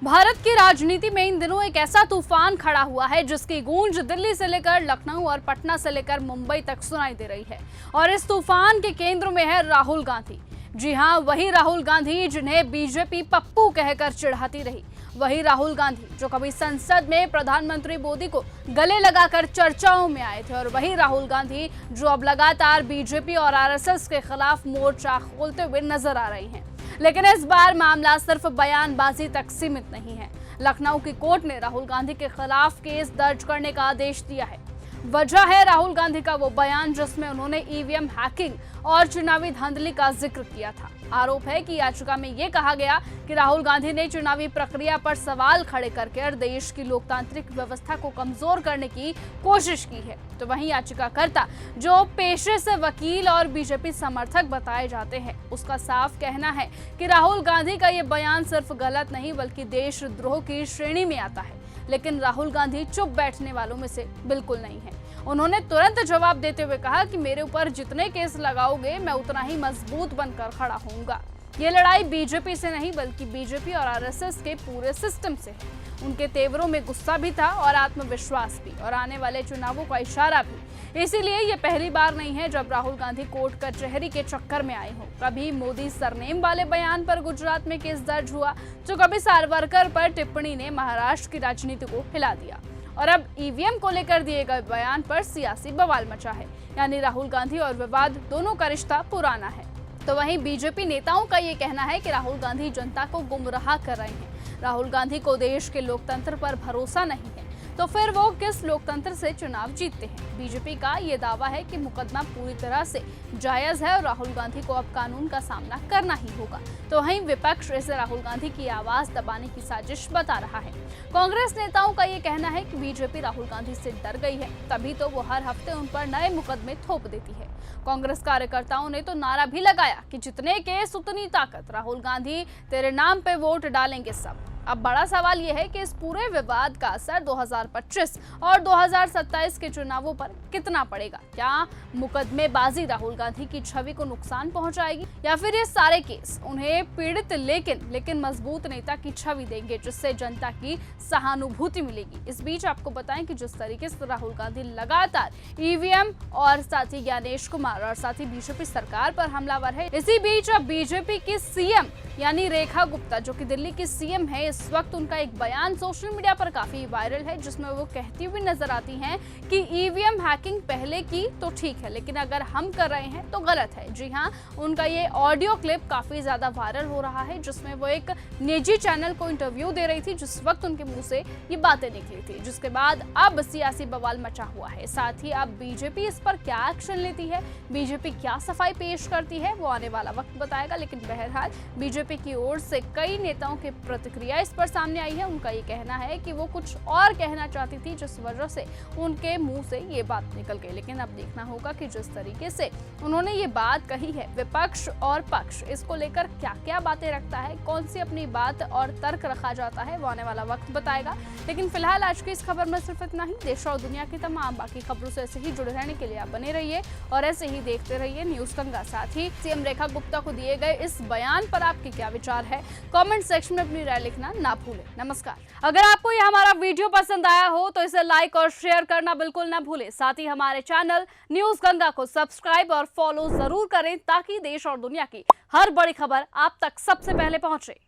भारत की राजनीति में इन दिनों एक ऐसा तूफान खड़ा हुआ है जिसकी गूंज दिल्ली से लेकर लखनऊ और पटना से लेकर मुंबई तक सुनाई दे रही है। और इस तूफान के केंद्र में है राहुल गांधी। जी हां, वही राहुल गांधी जिन्हें बीजेपी पप्पू कहकर चिढ़ाती रही। वही राहुल गांधी जो कभी संसद में प्रधानमंत्री मोदी को गले लगाकर चर्चाओं में आए थे, और वही राहुल गांधी जो अब लगातार बीजेपी और आरएसएस के खिलाफ मोर्चा खोलते हुए नजर आ रही हैं। लेकिन इस बार मामला सिर्फ बयानबाजी तक सीमित नहीं है। लखनऊ की कोर्ट ने राहुल गांधी के खिलाफ केस दर्ज करने का आदेश दिया है। वजह है राहुल गांधी का वो बयान जिसमें उन्होंने ईवीएम हैकिंग और चुनावी धांधली का जिक्र किया था। आरोप है कि याचिका में ये कहा गया कि राहुल गांधी ने चुनावी प्रक्रिया पर सवाल खड़े करके देश की लोकतांत्रिक व्यवस्था को कमजोर करने की कोशिश की है। तो वहीं याचिकाकर्ता जो पेशे से वकील और बीजेपी समर्थक बताए जाते हैं, उसका साफ कहना है कि राहुल गांधी का ये बयान सिर्फ गलत नहीं बल्कि देशद्रोह की श्रेणी में आता है। लेकिन राहुल गांधी चुप बैठने वालों में से बिल्कुल नहीं है। उन्होंने तुरंत जवाब देते हुए कहा कि मेरे ऊपर जितने केस लगाओगे मैं उतना ही मजबूत बनकर खड़ा होऊंगा। ये लड़ाई बीजेपी से नहीं बल्कि बीजेपी और आरएसएस के पूरे सिस्टम से है। उनके तेवरों में गुस्सा भी था और आत्मविश्वास भी, और आने वाले चुनावों का इशारा भी। इसीलिए ये पहली बार नहीं है जब राहुल गांधी कोर्ट कचहरी के चक्कर में आए हो। कभी मोदी सरनेम वाले बयान पर गुजरात में केस दर्ज हुआ, तो कभी सावरकर पर टिप्पणी ने महाराष्ट्र की राजनीति को हिला दिया, और अब ईवीएम को लेकर दिए गए बयान पर सियासी बवाल मचा है। यानी राहुल गांधी और विवाद दोनों का रिश्ता पुराना है। तो वहीं बीजेपी नेताओं का ये कहना है कि राहुल गांधी जनता को गुमराह कर रहे हैं। राहुल गांधी को देश के लोकतंत्र पर भरोसा नहीं है, तो फिर वो किस लोकतंत्र से चुनाव जीतते हैं। बीजेपी का ये दावा है कि मुकदमा पूरी तरह से जायज है और राहुल गांधी को अब कानून का सामना करना ही होगा। तो वहीं विपक्ष इसे राहुल गांधी की आवाज दबाने की साजिश बता रहा है। कांग्रेस नेताओं का ये कहना है कि बीजेपी राहुल गांधी से डर गई है, तभी तो वो हर हफ्ते उन पर नए मुकदमे थोप देती है। कांग्रेस कार्यकर्ताओं ने तो नारा भी लगाया कि जितने केस उतनी ताकत, राहुल गांधी तेरे नाम पे वोट डालेंगे सब। अब बड़ा सवाल यह है कि इस पूरे विवाद का असर 2025 और 2027 के चुनावों पर कितना पड़ेगा। क्या मुकदमेबाजी राहुल गांधी की छवि को नुकसान पहुंचाएगी, या फिर ये सारे केस उन्हें पीड़ित लेकिन मजबूत नेता की छवि देंगे जिससे जनता की सहानुभूति मिलेगी। इस बीच आपको बताएं कि जिस तरीके से राहुल गांधी लगातार ईवीएम और साथ ही ज्ञानेश कुमार और साथ ही बीजेपी सरकार पर हमलावर है, इसी बीच अब बीजेपी की सीएम यानी रेखा गुप्ता जो कि दिल्ली की सीएम है, इस वक्त उनका एक बयान सोशल मीडिया पर काफी वायरल है जिसमें वो कहती हुई नजर आती हैं कि ईवीएम हैकिंग पहले की तो ठीक है, लेकिन अगर हम कर रहे हैं तो गलत है। जी हां, उनका ये ऑडियो क्लिप काफी ज्यादा वायरल हो रहा है जिसमें वो एक निजी चैनल को इंटरव्यू दे रही थी, जिस वक्त उनके मुंह से ये बातें निकली थी, जिसके बाद अब सियासी बवाल मचा हुआ है। साथ ही अब बीजेपी इस पर क्या एक्शन लेती है, बीजेपी क्या सफाई पेश करती है, वो आने वाला वक्त बताएगा। लेकिन बहरहाल बीजेपी की ओर से कई नेताओं की प्रतिक्रिया इस पर सामने आई है। उनका ये कहना है कि वो कुछ और कहना चाहती थी जिस वजह से उनके मुंह से ये बात निकल गई। लेकिन अब देखना होगा कि जिस तरीके से उन्होंने ये बात कही है, विपक्ष और पक्ष इसको लेकर क्या क्या बातें रखता है, कौन सी अपनी बात और तर्क रखा जाता है, वो आने वाला वक्त बताएगा। लेकिन फिलहाल आज की इस खबर में सिर्फ इतना ही। देश और दुनिया की तमाम बाकी खबरों से ऐसे ही जुड़े रहने के लिए आप बने रहिए और ऐसे ही देखते रहिए न्यूज गंगा। साथ ही सीएम रेखा गुप्ता को दिए गए इस बयान पर आपके क्या विचार है, कमेंट सेक्शन में अपनी राय लिखना ना भूलें। नमस्कार। अगर आपको यह हमारा वीडियो पसंद आया हो तो इसे लाइक और शेयर करना बिल्कुल ना भूलें। साथ ही हमारे चैनल न्यूज गंगा को सब्सक्राइब और फॉलो जरूर करें ताकि देश और दुनिया की हर बड़ी खबर आप तक सबसे पहले पहुंचे।